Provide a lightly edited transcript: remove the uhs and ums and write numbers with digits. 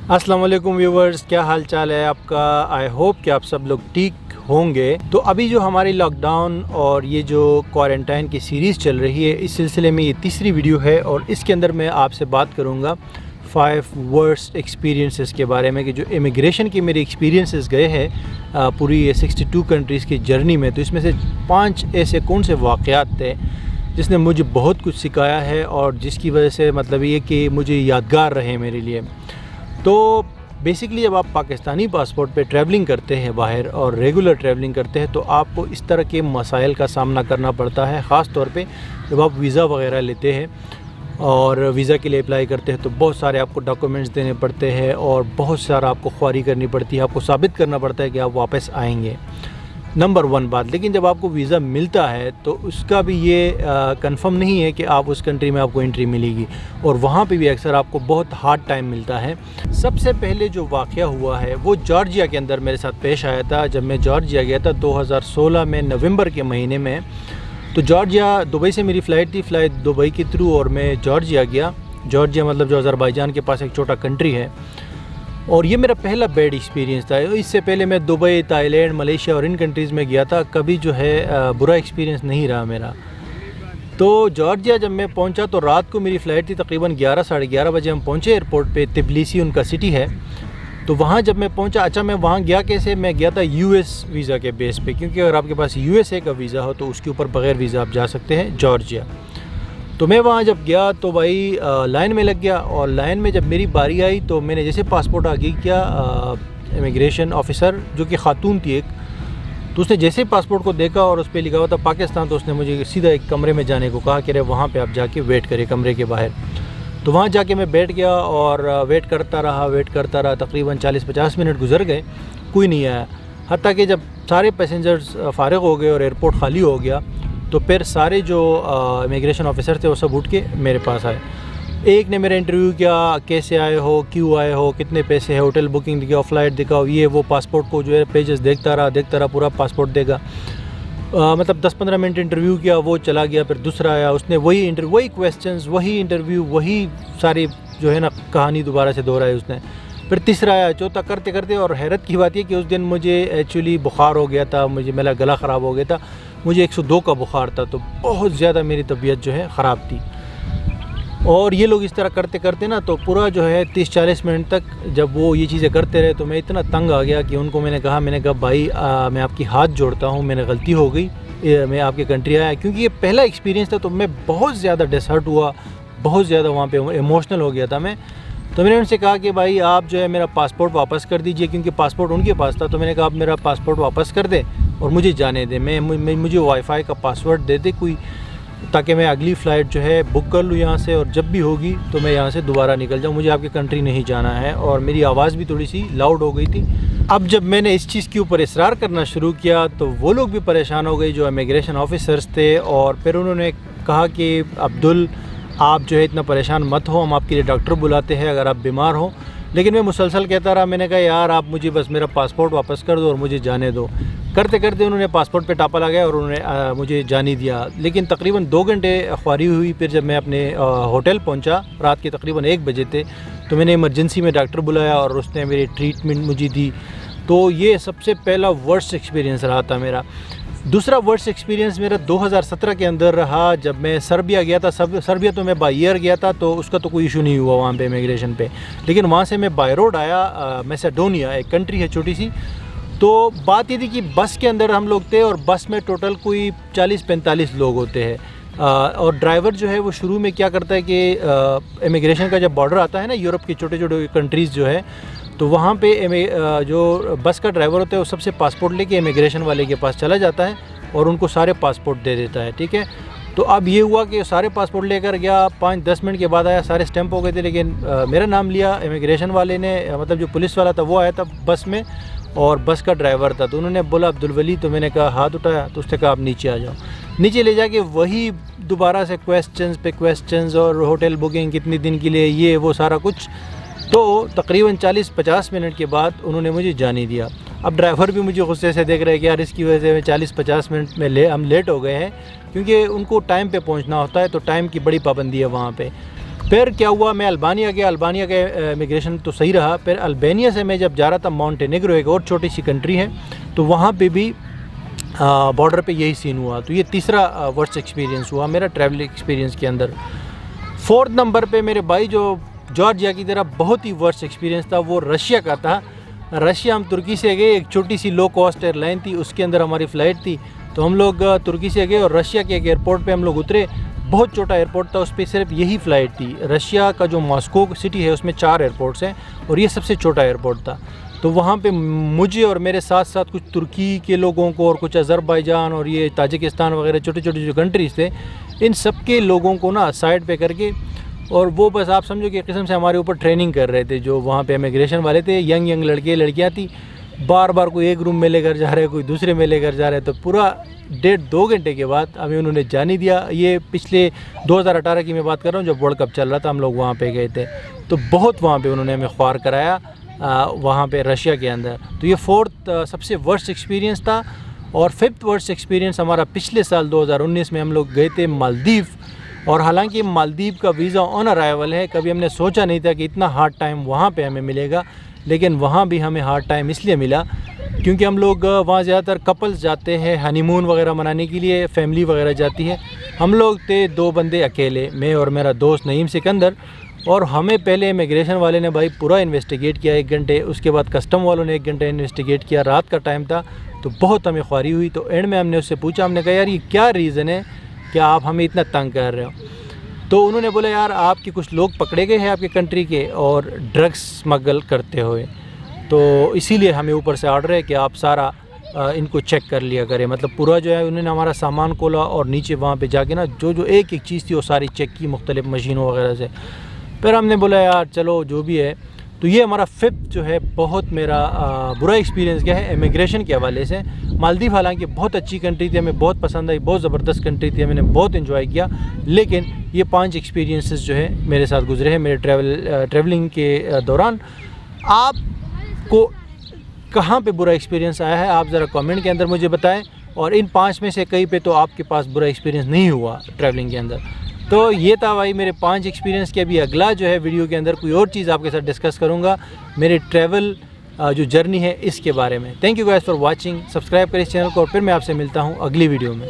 अस्सलाम वालेकुम व्यूवर्स, क्या हाल चाल है आपका। आई होप कि आप सब लोग ठीक होंगे। तो अभी जो हमारी लॉकडाउन और ये जो क्वारंटाइन की सीरीज़ चल रही है, इस सिलसिले में ये तीसरी वीडियो है और इसके अंदर मैं आपसे बात करूँगा 5 वर्स्ट एक्सपीरियंसेस के बारे में कि जो इमिग्रेशन के मेरे एक्सपीरियंसेस गए हैं पूरी ये 62 कंट्रीज़ की जर्नी में। तो इसमें से 5 ऐसे कौन से वाक़यात थे जिसने मुझे बहुत कुछ सिखाया है और जिसकी वजह से मतलब ये कि मुझे यादगार रहे मेरे लिए। तो बेसिकली जब आप पाकिस्तानी पासपोर्ट पे ट्रैवलिंग करते हैं बाहर और रेगुलर ट्रैवलिंग करते हैं तो आपको इस तरह के मसाइल का सामना करना पड़ता है। ख़ास तौर पे जब आप वीज़ा वगैरह लेते हैं और वीज़ा के लिए अप्लाई करते हैं तो बहुत सारे आपको डॉक्यूमेंट्स देने पड़ते हैं और बहुत सारा आपको ख्वारी करनी पड़ती है, आपको साबित करना पड़ता है कि आप वापस आएंगे। नंबर 1 बात। लेकिन जब आपको वीज़ा मिलता है तो उसका भी ये कंफर्म नहीं है कि आप उस कंट्री में आपको एंट्री मिलेगी और वहाँ पे भी अक्सर आपको बहुत हार्ड टाइम मिलता है। सबसे पहले जो वाक़या हुआ है वो जॉर्जिया के अंदर मेरे साथ पेश आया था। जब मैं जॉर्जिया गया था 2016 में नवंबर के महीने में, तो जॉर्जिया दुबई से मेरी फ़्लाइट थी, फ़्लाइट दुबई के थ्रू, और मैं जॉर्जिया गया। जॉर्जिया मतलब जो अज़रबैजान के पास एक छोटा कंट्री है, और ये मेरा पहला बैड एक्सपीरियंस था। इससे पहले मैं दुबई, थाईलैंड, मलेशिया और इन कंट्रीज़ में गया था, कभी जो है बुरा एक्सपीरियंस नहीं रहा मेरा। तो जॉर्जिया जब मैं पहुंचा तो रात को मेरी फ़्लाइट थी, तकरीबन 11 साढ़े 11 बजे हम पहुंचे एयरपोर्ट पे। तिबलिसी उनका सिटी है। तो वहाँ जब मैं पहुंचा, अच्छा मैं वहाँ गया कैसे, मैं गया था यूएस वीज़ा के बेस पे, क्योंकि अगर आपके पास यूएसए का वीज़ा हो तो उसके ऊपर बग़ैर वीज़ा आप जा सकते हैं जॉर्जिया। तो मैं वहाँ जब गया तो भाई लाइन में लग गया, और लाइन में जब मेरी बारी आई तो मैंने जैसे पासपोर्ट आगे किया, इमिग्रेशन ऑफ़िसर जो कि ख़ातून थी एक, तो उसने जैसे पासपोर्ट को देखा और उस पर लिखा हुआ था पाकिस्तान, तो उसने मुझे सीधा एक कमरे में जाने को कहा कि अरे वहाँ पे आप जाके वेट करें कमरे के बाहर। तो वहाँ जाके मैं बैठ गया और वेट करता रहा। तकरीबन 40-50 मिनट गुजर गए, कोई नहीं आया। हत्ता कि जब सारे पैसेंजर्स फ़ारिग हो गए और एयरपोर्ट ख़ाली हो गया तो फिर सारे जो इमिग्रेशन ऑफ़िसर थे वो सब उठ के मेरे पास आए। एक ने मेरा इंटरव्यू किया, कैसे आए हो, क्यों आए हो, कितने पैसे है, होटल बुकिंग दिखाओ, फ़्लाइट दिखाओ, ये वो। पासपोर्ट को जो है पेजेस देखता रहा, पूरा पासपोर्ट देगा। मतलब 10-15 मिनट इंटरव्यू किया, वो चला गया। फिर दूसरा आया, उसने वही क्वेश्चंस, वही इंटरव्यू, वही सारी जो है ना कहानी दोबारा से दोहराई उसने। फिर तीसरा आया, चौथा, करते करते। और हैरत की बात ये कि उस दिन मुझे एक्चुअली बुखार हो गया था, मेरा गला ख़राब हो गया था, मुझे 102 का बुखार था, तो बहुत ज़्यादा मेरी तबीयत जो है ख़राब थी। और ये लोग इस तरह करते करते ना तो पूरा जो है 30-40 मिनट तक जब वो ये चीज़ें करते रहे तो मैं इतना तंग आ गया कि उनको मैंने कहा भाई मैं आपकी हाथ जोड़ता हूँ, मैंने गलती हो गई, मैं आपके कंट्री आया। क्योंकि ये पहला एक्सपीरियंस था तो मैं बहुत ज़्यादा डिसहर्ट हुआ, बहुत ज़्यादा वहाँ पे इमोशनल हो गया था मैं। तो मैंने उनसे कहा कि भाई आप जो है मेरा पासपोर्ट वापस कर दीजिए, क्योंकि पासपोर्ट उनके पास था। तो मैंने कहा आप मेरा पासपोर्ट वापस कर दें और मुझे जाने दें, मुझे वाईफाई का पासवर्ड दे दे कोई, ताकि मैं अगली फ़्लाइट जो है बुक कर लूँ यहाँ से, और जब भी होगी तो मैं यहाँ से दोबारा निकल जाऊँ, मुझे आपकी कंट्री नहीं जाना है। और मेरी आवाज़ भी थोड़ी सी लाउड हो गई थी। अब जब मैंने इस चीज़ के ऊपर इसरार करना शुरू किया तो वो लोग भी परेशान हो गए जो इमिग्रेशन ऑफिसर्स थे, और फिर उन्होंने कहा कि अब्दुल आप जो है इतना परेशान मत हो, हम आपके लिए डॉक्टर बुलाते हैं अगर आप बीमार हो। लेकिन मैं मुसलसल कहता रहा। मैंने कहा यार आप मुझे बस मेरा पासपोर्ट वापस कर दो और मुझे जाने दो। करते करते उन्होंने पासपोर्ट पे टापा लगाया और उन्होंने मुझे जाने दिया। लेकिन तकरीबन 2 घंटे ख्वारी हुई। फिर जब मैं अपने होटल पहुंचा, रात के तकरीबन 1 बजे थे, तो मैंने इमरजेंसी में डॉक्टर बुलाया और उसने मेरी ट्रीटमेंट मुझे दी। तो ये सबसे पहला वर्स्ट एक्सपीरियंस रहा था मेरा। दूसरा वर्स्ट एक्सपीरियंस मेरा 2017 के अंदर रहा, जब मैं सर्बिया गया था। सर्बिया तो मैं बाई एयर गया था, तो उसका तो कोई इशू नहीं हुआ वहाँ पे इमिग्रेशन पे। लेकिन वहाँ से मैं बाय रोड आया, मैसेडोनिया एक कंट्री है छोटी सी। तो बात ये थी कि बस के अंदर हम लोग थे और बस में टोटल कोई 40-45 लोग होते हैं। और ड्राइवर जो है वो शुरू में क्या करता है कि इमिग्रेशन का जब बॉर्डर आता है ना, यूरोप के छोटे छोटे कंट्रीज़ जो है, तो वहाँ पे जो बस का ड्राइवर होता है वो सबसे पासपोर्ट लेके इमिग्रेशन वाले के पास चला जाता है और उनको सारे पासपोर्ट दे देता है, ठीक है। तो अब ये हुआ कि सारे पासपोर्ट लेकर गया, 5-10 मिनट के बाद आया, सारे स्टैंप हो गए थे, लेकिन मेरा नाम लिया इमिग्रेशन वाले ने, मतलब जो पुलिस वाला था वो आया था बस में और बस का ड्राइवर था। तो उन्होंने बोला अब्दुल वली, तो मैंने कहा हाथ उठाया, तो उसने कहा आप नीचे आ जाओ। नीचे ले जाके वही दोबारा से क्वेश्चंस पे क्वेश्चंस और होटल बुकिंग कितने दिन के लिए, ये वो सारा कुछ। तो तकरीबन 40-50 मिनट के बाद उन्होंने मुझे जाने दिया। अब ड्राइवर भी मुझे गुस्से से देख रहे हैं कि यार इसकी वजह से 40-50 मिनट में हम लेट हो गए हैं, क्योंकि उनको टाइम पे पहुंचना होता है, तो टाइम की बड़ी पाबंदी है वहाँ पे। پھر کیا ہوا، میں البانیہ گیا، البانیہ کا امیگریشن تو صحیح رہا. پھر البانیہ سے میں جب جا رہا تھا مونٹینیگرو، ایک اور چھوٹی سی کنٹری ہے، تو وہاں پہ بھی بارڈر پہ یہی سین ہوا. تو یہ تیسرا ورسٹ ایکسپیرینس ہوا میرا ٹریول ایکسپیرینس کے اندر. 4 نمبر پہ میرے بھائی جو جارجیا کی طرح بہت ہی ورسٹ ایکسپیرینس تھا، وہ رشیا کا تھا. رشیا ہم ترکی سے گئے، ایک چھوٹی سی لو کاسٹ ایئر لائن تھی، اس کے اندر ہماری فلائٹ تھی. تو ہم لوگ ترکی سے گئے اور رشیا کے ایک ایئرپورٹ پہ ہم لوگ اترے. بہت چھوٹا ایئرپورٹ تھا، اس پہ صرف یہی فلائٹ تھی. رشیا کا جو ماسکو سٹی ہے اس میں 4 ایئرپورٹس ہیں اور یہ سب سے چھوٹا ایئرپورٹ تھا. تو وہاں پہ مجھے اور میرے ساتھ ساتھ کچھ ترکی کے لوگوں کو اور کچھ آذربائیجان اور یہ تاجکستان وغیرہ چھوٹے چھوٹے جو کنٹریز تھے، ان سب کے لوگوں کو نا سائڈ پہ کر کے، اور وہ بس آپ سمجھو کہ ایک قسم سے ہمارے اوپر ٹریننگ کر رہے تھے. جو وہاں پہ امیگریشن والے تھے، ینگ لڑکے لڑکیاں تھیں، بار بار کوئی ایک روم میں لے کر جا رہے، کوئی دوسرے میں لے کر جا رہے. تو پورا 1.5-2 گھنٹے کے بعد ہمیں انہوں نے جانے دیا. یہ پچھلے 2018 کی میں بات کر رہا ہوں، جب ورلڈ کپ چل رہا تھا، ہم لوگ وہاں پہ گئے تھے. تو بہت وہاں پہ انہوں نے ہمیں خوار کرایا وہاں پہ رشیا کے اندر. تو یہ 4تھ سب سے ورسٹ ایکسپیرینس تھا. اور 5تھ ورسٹ ایکسپیرینس ہمارا پچھلے سال 2019 میں ہم لوگ گئے تھے مالدیو. اور حالانکہ مالدیو کا ویزا آن ارائیول ہے، کبھی ہم نے سوچا نہیں تھا کہ اتنا ہارڈ ٹائم وہاں پہ ہمیں ملے گا. لیکن وہاں بھی ہمیں ہارڈ ٹائم اس لیے ملا کیونکہ ہم لوگ وہاں زیادہ تر کپلز جاتے ہیں ہنی مون وغیرہ منانے کے لیے، فیملی وغیرہ جاتی ہے. ہم لوگ تھے 2 بندے اکیلے، میں اور میرا دوست نعیم سکندر. اور ہمیں پہلے امیگریشن والے نے بھائی پورا انویسٹیگیٹ کیا 1 گھنٹے، اس کے بعد کسٹم والوں نے 1 گھنٹہ انویسٹیگیٹ کیا. رات کا ٹائم تھا تو بہت ہمیں خواری ہوئی. تو اینڈ میں ہم نے اس سے پوچھا، ہم نے کہا یار یہ کیا ریزن ہے کہ آپ ہمیں اتنا تنگ کر رہے ہو؟ تو انہوں نے بولا یار آپ کے کچھ لوگ پکڑے گئے ہیں آپ کے کنٹری کے اور ڈرگس اسمگل کرتے ہوئے، تو اسی لیے ہمیں اوپر سے آرڈر ہے کہ آپ سارا ان کو چیک کر لیا کریں. مطلب پورا جو ہے انہوں نے ہمارا سامان کھولا اور نیچے وہاں پہ جا کے نا جو ایک چیز تھی وہ ساری چیک کی مختلف مشینوں وغیرہ سے. پھر ہم نے بولا یار چلو جو بھی ہے. تو یہ ہمارا 5تھ جو ہے بہت میرا برا ایکسپیرینس گیا ہے امیگریشن کے حوالے سے. مالدیو حالانکہ بہت اچھی کنٹری تھی، ہمیں بہت پسند آئی، بہت زبردست کنٹری تھی، ہم نے بہت انجوائے کیا. لیکن یہ 5 ایکسپیرینسز جو ہے میرے ساتھ گزرے ہیں میرے ٹریولنگ کے دوران. آپ کو کہاں پہ برا ایکسپیرینس آیا ہے آپ ذرا کامنٹ کے اندر مجھے بتائیں. اور ان 5 میں سے کئی پہ تو آپ کے پاس برا ایکسپیرینس نہیں ہوا ٹریولنگ کے اندر. تو یہ تھا بھائی میرے 5 ایکسپیرینس کے. ابھی اگلا جو ہے ویڈیو کے اندر کوئی اور چیز آپ کے ساتھ ڈسکس کروں گا، میرے ٹریول جو جرنی ہے اس کے بارے میں. Thank you guys for watching. Subscribe کریں اس چینل کو اور پھر میں آپ سے ملتا ہوں اگلی ویڈیو میں.